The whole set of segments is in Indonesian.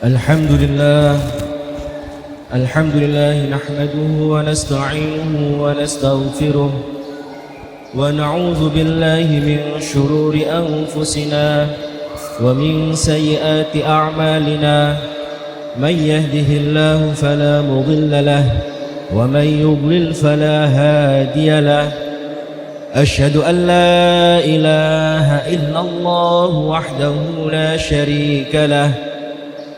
الحمد لله نحمده ونستعينه ونستغفره ونعوذ بالله من شرور أنفسنا ومن سيئات أعمالنا من يهده الله فلا مضل له ومن يضلل فلا هادي له أشهد أن لا إله إلا الله وحده لا شريك له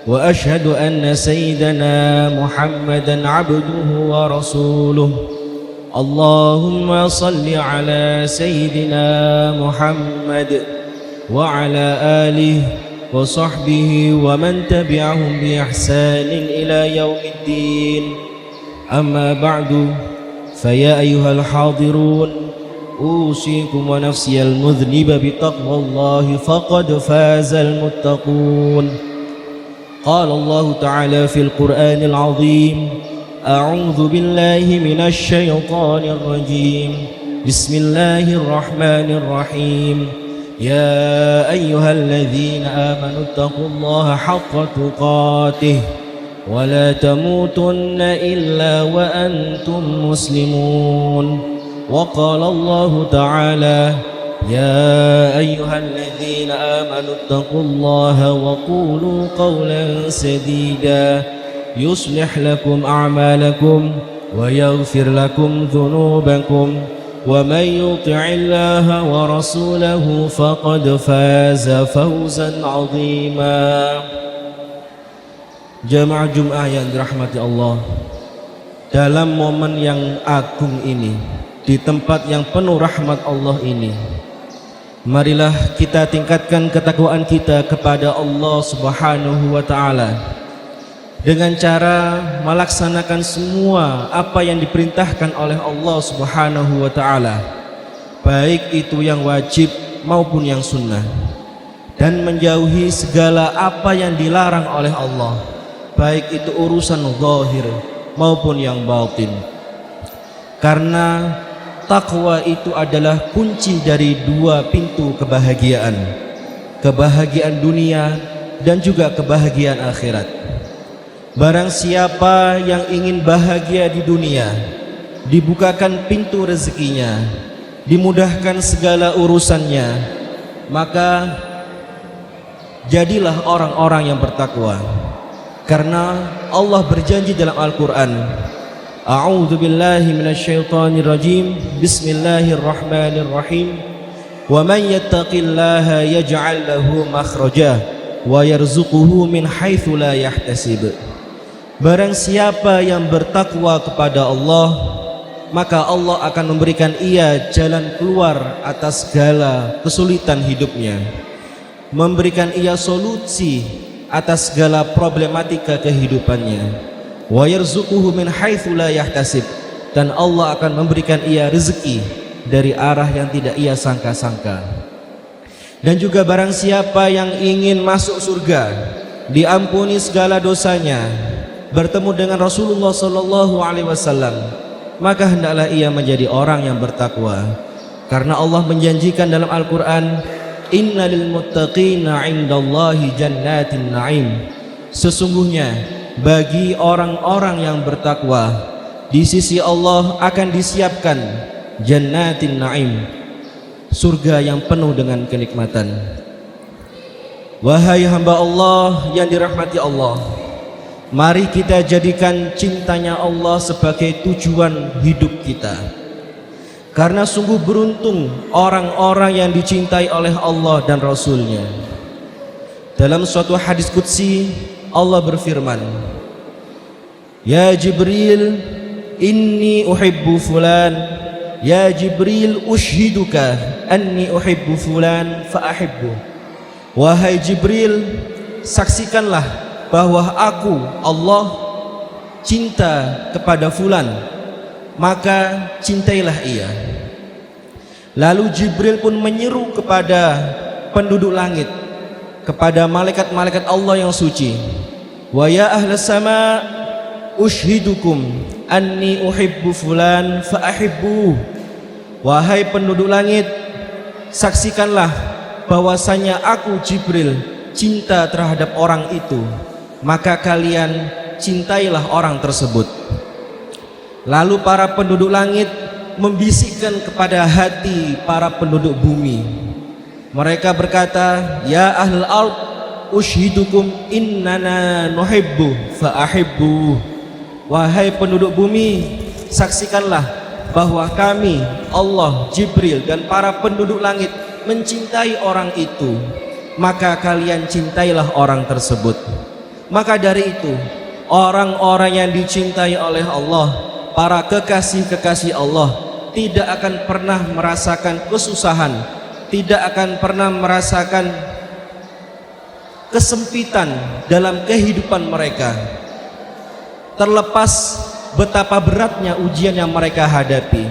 وأشهد أن سيدنا محمدا عبده ورسوله اللهم صل على سيدنا محمد وعلى آله وصحبه ومن تبعهم بإحسان إلى يوم الدين أما بعد فيا أيها الحاضرون أوصيكم ونفسي المذنب بتقوى الله فقد فاز المتقون قال الله تعالى في القرآن العظيم أعوذ بالله من الشيطان الرجيم بسم الله الرحمن الرحيم يا أيها الذين آمنوا اتقوا الله حق تقاته ولا تموتن إلا وأنتم مسلمون وقال الله تعالى يا أيها الذين آمنوا اتقوا الله وقولوا قولا سديدا يصلح لكم أعمالكم ويغفر لكم ذنوبكم ومن يطع الله ورسوله فقد فاز فوزا عظيما. Jamaah Jum'ah yang dirahmati Allah, dalam momen yang agung ini, di tempat yang penuh rahmat Allah ini, marilah kita tingkatkan ketakwaan kita kepada Allah Subhanahu wa taala dengan cara melaksanakan semua apa yang diperintahkan oleh Allah Subhanahu wa taala, baik itu yang wajib maupun yang sunnah, dan menjauhi segala apa yang dilarang oleh Allah, baik itu urusan zahir maupun yang batin. Karena takwa itu adalah kunci dari dua pintu kebahagiaan, kebahagiaan dunia dan juga kebahagiaan akhirat. Barang siapa yang ingin bahagia di dunia, dibukakan pintu rezekinya, dimudahkan segala urusannya, maka jadilah orang-orang yang bertakwa. Karena Allah berjanji dalam Al-Quran, A'udzu billahi minasyaitonir rajim. Bismillahirrahmanirrahim. Wa man yattaqillaha yaj'al lahu makhraja wa yarzuquhu min haitsu la yahtasib. Barang siapa yang bertakwa kepada Allah, maka Allah akan memberikan ia jalan keluar atas segala kesulitan hidupnya, memberikan ia solusi atas segala problematika kehidupannya. Wa yarzuquhu min haitsu la yahtasib, dan Allah akan memberikan ia rezeki dari arah yang tidak ia sangka-sangka. Dan juga barang siapa yang ingin masuk surga, diampuni segala dosanya, bertemu dengan Rasulullah sallallahu alaihi wasallam, maka hendaklah ia menjadi orang yang bertakwa. Karena Allah menjanjikan dalam Al-Qur'an, innalil muttaqina 'indallahi jannatin na'im. Sesungguhnya bagi orang-orang yang bertakwa, di sisi Allah akan disiapkan jannatin na'im, surga yang penuh dengan kenikmatan. Wahai hamba Allah yang dirahmati Allah, mari kita jadikan cintanya Allah sebagai tujuan hidup kita. Karena sungguh beruntung orang-orang yang dicintai oleh Allah dan Rasulnya. Dalam suatu hadis qudsi, Allah berfirman, Ya Jibril, inni uhibbu fulan. Ya Jibril, ushiduka anni uhibbu fulan fa'ahibbu. Wahai Jibril, saksikanlah bahwa aku, Allah, cinta kepada fulan, maka cintailah ia. Lalu Jibril pun menyeru kepada penduduk langit, kepada malaikat-malaikat Allah yang suci, wa ya ahlas sama ushidukum anni uhibbu fulan fa'ahibbu. Wahai penduduk langit, saksikanlah bahwasanya aku Jibril cinta terhadap orang itu, maka kalian cintailah orang tersebut. Lalu para penduduk langit membisikkan kepada hati para penduduk bumi. Mereka berkata, ya ahlul ard, ushidukum innana nuhibbu fa'ahibbu. Wahai penduduk bumi, saksikanlah bahwa kami, Allah, Jibril dan para penduduk langit mencintai orang itu, maka kalian cintailah orang tersebut. Maka dari itu, orang-orang yang dicintai oleh Allah, para kekasih-kekasih Allah, tidak akan pernah merasakan kesusahan, tidak akan pernah merasakan kesempitan dalam kehidupan mereka, terlepas betapa beratnya ujian yang mereka hadapi,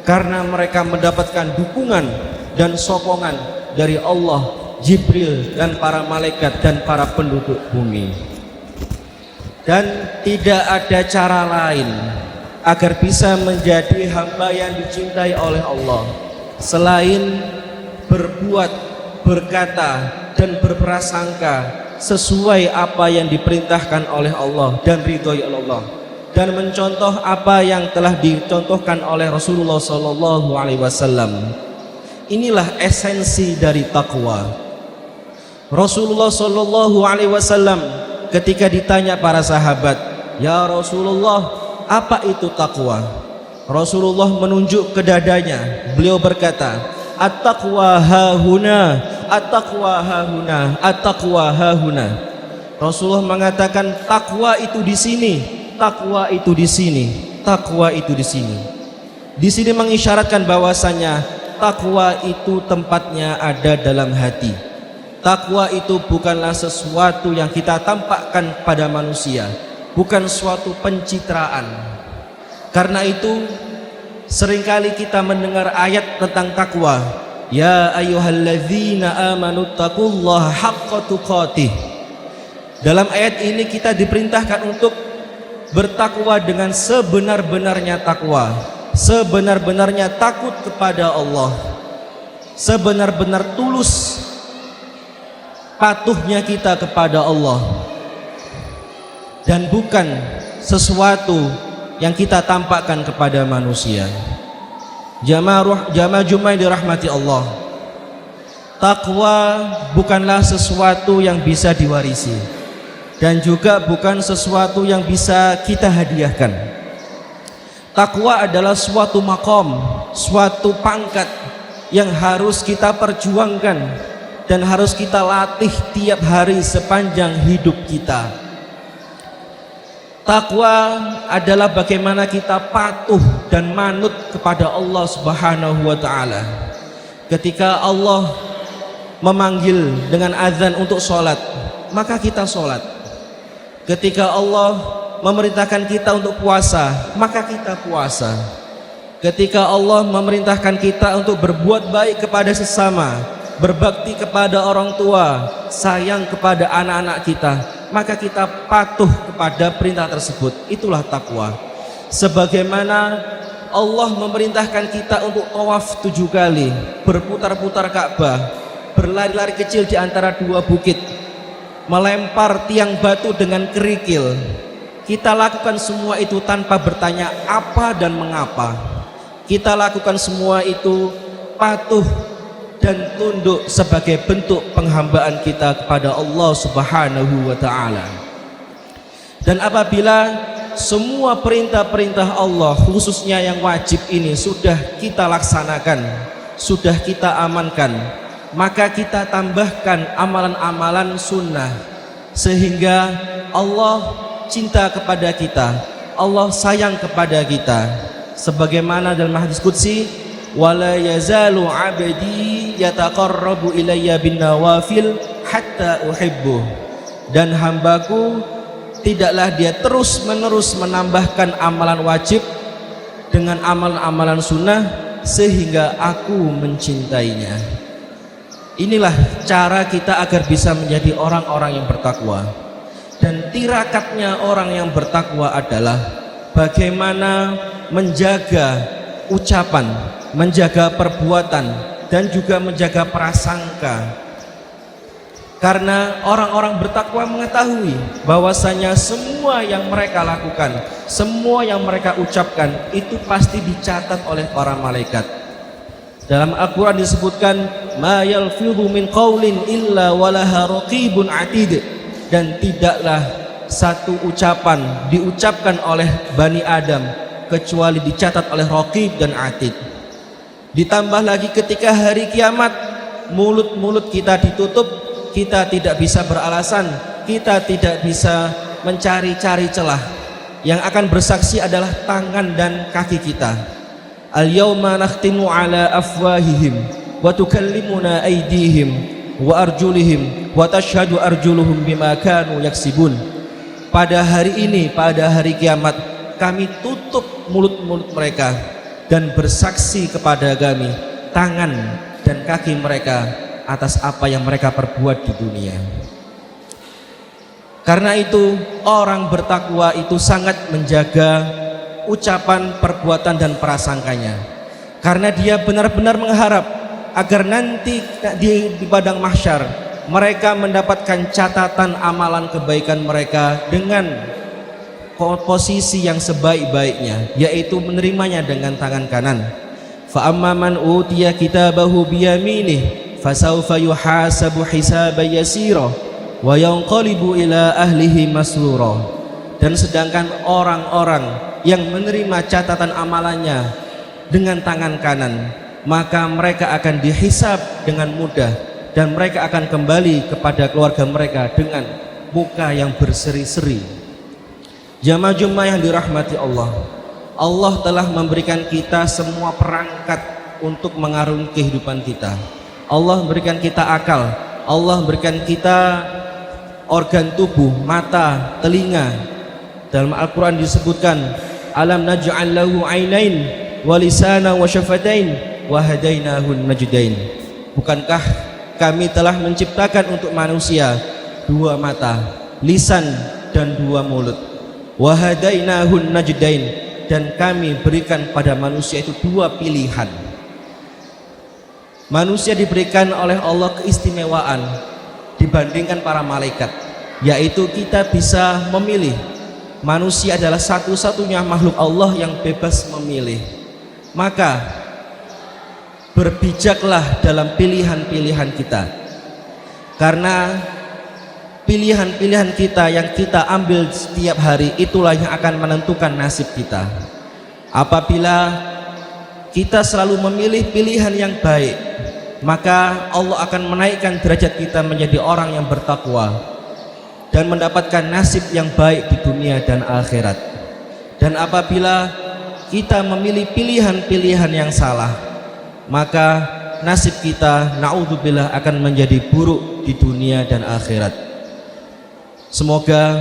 karena mereka mendapatkan dukungan dan sokongan dari Allah, Jibril dan para malaikat dan para penduduk bumi. Dan tidak ada cara lain agar bisa menjadi hamba yang dicintai oleh Allah selain berbuat, berkata dan berprasangka sesuai apa yang diperintahkan oleh Allah dan ridhoi Allah, dan mencontoh apa yang telah dicontohkan oleh Rasulullah SAW. Inilah esensi dari takwa. Rasulullah SAW ketika ditanya para sahabat, ya Rasulullah, apa itu takwa? Rasulullah menunjuk ke dadanya. Beliau berkata, at-taqwa hahuna, at-taqwa hahuna, at-taqwa hahuna. Rasulullah mengatakan, takwa itu di sini, takwa itu di sini, takwa itu di sini. Di sini mengisyaratkan bahwasanya takwa itu tempatnya ada dalam hati. Takwa itu bukanlah sesuatu yang kita tampakkan pada manusia, bukan suatu pencitraan. Karena itu seringkali kita mendengar ayat tentang takwa, ya ayyuhalladzina amanu taqullaha haqqa tuqatih. Dalam ayat ini kita diperintahkan untuk bertakwa dengan sebenar-benarnya takwa, sebenar-benarnya takut kepada Allah, sebenar-benar tulus patuhnya kita kepada Allah, dan bukan sesuatu yang kita tampakkan kepada manusia. Jamaah Jumat dirahmati Allah, takwa bukanlah sesuatu yang bisa diwarisi dan juga bukan sesuatu yang bisa kita hadiahkan. Takwa adalah suatu makom, suatu pangkat yang harus kita perjuangkan dan harus kita latih tiap hari sepanjang hidup kita. Takwa adalah bagaimana kita patuh dan manut kepada Allah Subhanahu wa ta'ala. Ketika Allah memanggil dengan azan untuk sholat, maka kita sholat. Ketika Allah memerintahkan kita untuk puasa, maka kita puasa. Ketika Allah memerintahkan kita untuk berbuat baik kepada sesama, berbakti kepada orang tua, sayang kepada anak-anak kita, maka kita patuh kepada perintah tersebut. Itulah takwa. Sebagaimana Allah memerintahkan kita untuk tawaf 7 kali, berputar-putar Ka'bah, berlari-lari kecil di antara 2 bukit, melempar tiang batu dengan kerikil. Kita lakukan semua itu tanpa bertanya apa dan mengapa. Kita lakukan semua itu patuh dan tunduk sebagai bentuk penghambaan kita kepada Allah Subhanahu wa ta'ala. Dan apabila semua perintah-perintah Allah, khususnya yang wajib ini, sudah kita laksanakan, sudah kita amankan, maka kita tambahkan amalan-amalan sunnah, sehingga Allah cinta kepada kita, Allah sayang kepada kita. Sebagaimana dalam hadis qudsi, wala yazalu abdi yataqarrabu ilayya bin nawafil hatta uhibbu. Dan hambaku tidaklah dia terus menerus menambahkan amalan wajib dengan amalan-amalan sunnah sehingga aku mencintainya. Inilah cara kita agar bisa menjadi orang-orang yang bertakwa. Dan tirakatnya orang yang bertakwa adalah bagaimana menjaga ucapan, menjaga perbuatan, dan juga menjaga prasangka. Karena orang-orang bertakwa mengetahui bahwasanya semua yang mereka lakukan, semua yang mereka ucapkan itu pasti dicatat oleh para malaikat. Dalam Al-Quran disebutkan ma yalfidhu min qaulin illa walaha raqibun atid, dan tidaklah satu ucapan diucapkan oleh Bani Adam kecuali dicatat oleh raqib dan atid. Ditambah lagi ketika hari kiamat, mulut-mulut kita ditutup, kita tidak bisa beralasan, kita tidak bisa mencari-cari celah. Yang akan bersaksi adalah tangan dan kaki kita. Al-yawma nakhtimu ala afwahihim wa tukallimuna aydihim wa arjulihim wa tashhadu arjuluhum bima kanu yaksibun. Pada hari ini, pada hari kiamat, kami tutup mulut-mulut mereka dan bersaksi kepada kami tangan dan kaki mereka atas apa yang mereka perbuat di dunia. Karena itu orang bertakwa itu sangat menjaga ucapan, perbuatan dan prasangkanya, karena dia benar-benar mengharap agar nanti di padang mahsyar mereka mendapatkan catatan amalan kebaikan mereka dengan posisi yang sebaik-baiknya, yaitu menerimanya dengan tangan kanan. Fa amma man utiya kitabahu biyaminih fasawfa yuhasabu hisaban yasira wa yanqalibu ila ahlihi masrura. Dan sedangkan orang-orang yang menerima catatan amalannya dengan tangan kanan, maka mereka akan dihisab dengan mudah dan mereka akan kembali kepada keluarga mereka dengan muka yang berseri-seri. Jamaah-jamaah yang dirahmati Allah, Allah telah memberikan kita semua perangkat untuk mengarungi kehidupan kita. Allah berikan kita akal, Allah berikan kita organ tubuh, mata, telinga. Dalam Al-Quran disebutkan alam naj'al lahu ainain wa lisana wa syafatain wa hadainahun najdain. Bukankah kami telah menciptakan untuk manusia dua mata, lisan dan dua mulut. Wa hadainahun najdain, dan kami berikan pada manusia itu dua pilihan. Manusia diberikan oleh Allah keistimewaan dibandingkan para malaikat, yaitu kita bisa memilih. Manusia adalah satu-satunya makhluk Allah yang bebas memilih. Maka berbijaklah dalam pilihan-pilihan kita, karena pilihan-pilihan kita yang kita ambil setiap hari itulah yang akan menentukan nasib kita. Apabila kita selalu memilih pilihan yang baik, maka Allah akan menaikkan derajat kita menjadi orang yang bertakwa dan mendapatkan nasib yang baik di dunia dan akhirat. Dan apabila kita memilih pilihan-pilihan yang salah, maka nasib kita naudzubillah akan menjadi buruk di dunia dan akhirat. Semoga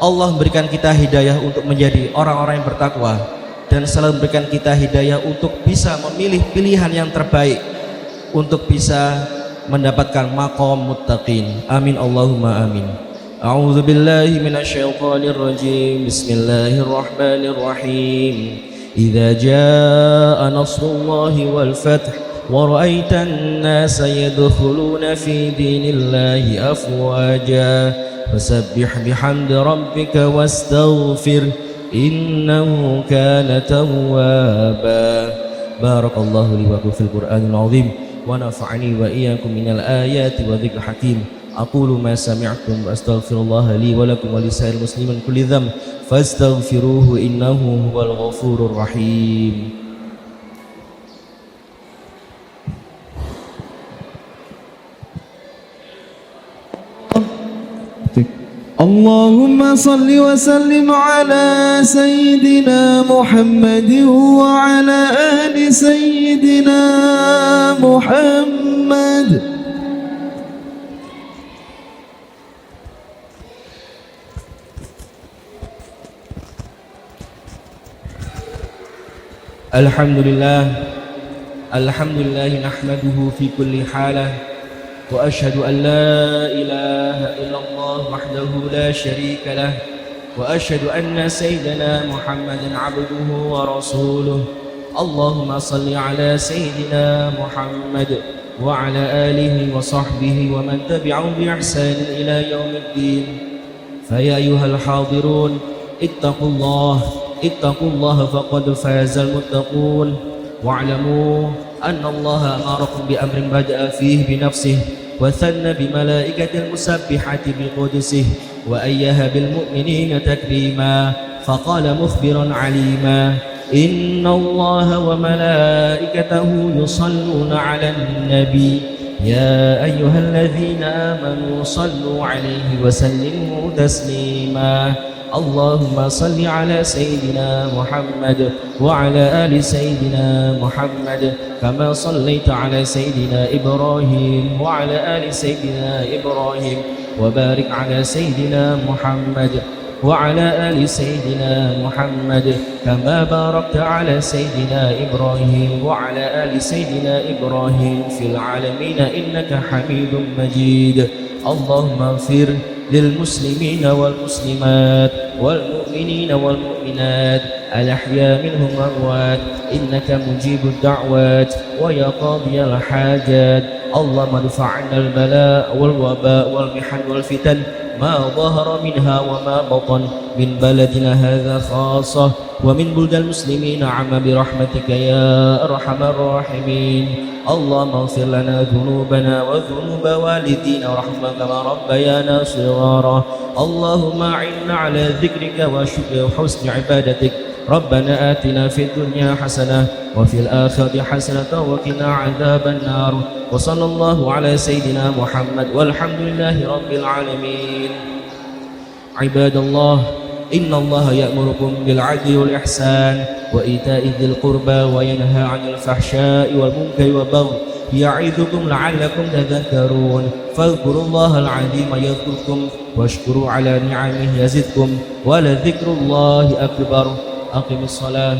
Allah memberikan kita hidayah untuk menjadi orang-orang yang bertakwa, dan selalu memberikan kita hidayah untuk bisa memilih pilihan yang terbaik untuk bisa mendapatkan maqam muttaqin. Amin Allahumma amin. A'udzu billahi minasyaitonir rajim. Bismillahirrahmanirrahim. Idza jaa nasrullahi wal fath wa ra'aitan nasa yadkhuluna fi dinillahi afwaja fasabbih bihamdi rabbika wastaghfir innahu kana tawwaba. Barakallahu li wa lakum fil Qur'anil 'azim wa nafa'ani wa iyyakum minal ayati wa dzikril hakim. Aqulu ma sami'tum wa astaghfirullah li wa lakum wa lisa'il muslimin kulli dzamb fastaghfiruhu innahu huwal ghafurur rahim. Allahumma salli wa sallim ala sayyidina Muhammad wa ala ali sayyidina Muhammad. Alhamdulillah, alhamdulillah nahmaduhu fi kulli halah wa ashhadu an la ilaha illallah wahdahu la syarika lah wa ashhadu anna sayyidana Muhammadan abduhu wa rasuluh. Allahumma salli ala sayyidina Muhammad وعلى آله وصحبه ومن تبعهم بإحسان إلى يوم الدين. فيا أيها الحاضرون اتقوا الله فقد فاز المتقون، واعلموا أن الله أمركم بأمر بدأ فيه بنفسه وثنى بملائكة المسبحة بقدسه وأيها بالمؤمنين تكريما، فقال مخبرا عليما: إن الله وملائكته يصلون على النبي يا أيها الذين آمنوا صلوا عليه وسلموا تسليما. اللهم صل على سيدنا محمد وعلى آل سيدنا محمد كما صليت على سيدنا إبراهيم وعلى آل سيدنا إبراهيم، وبارك على سيدنا محمد وعلى آل سيدنا محمد كما باركت على سيدنا إبراهيم وعلى آل سيدنا إبراهيم في العالمين إنك حميد مجيد. اللهم اغفر للمسلمين والمسلمات والمؤمنين والمؤمنات الأحياء منهم والأموات إنك مجيب الدعوات ويا قاضي الحاجات. اللهم ادفع عنا البلاء والوباء والمحن والفتن ما ظهر منها وما بطن من بلدنا هذا خاصة ومن بلدان المسلمين عما برحمتك يا أرحم الراحمين. اللهم اغفر لنا ذنوبنا وذنوب والدينا ورحمة كما ربيانا صغارا. اللهم أعنا على ذكرك وشكرك وحسن عبادتك. ربنا آتنا في الدنيا حسنة وفي الآخرة حسنة وقنا عذاب النار. وصلى الله على سيدنا محمد والحمد لله رب العالمين. عباد الله، إن الله يأمركم بالعدل والإحسان وإيتاء ذي القربى وينهى عن الفحشاء والمنكر والبغي يعظكم لعلكم تذكرون. فاذكروا الله العظيم يذكركم واشكروا على نعمه يزدكم ولذكر الله أكبر. أقم الصلاة.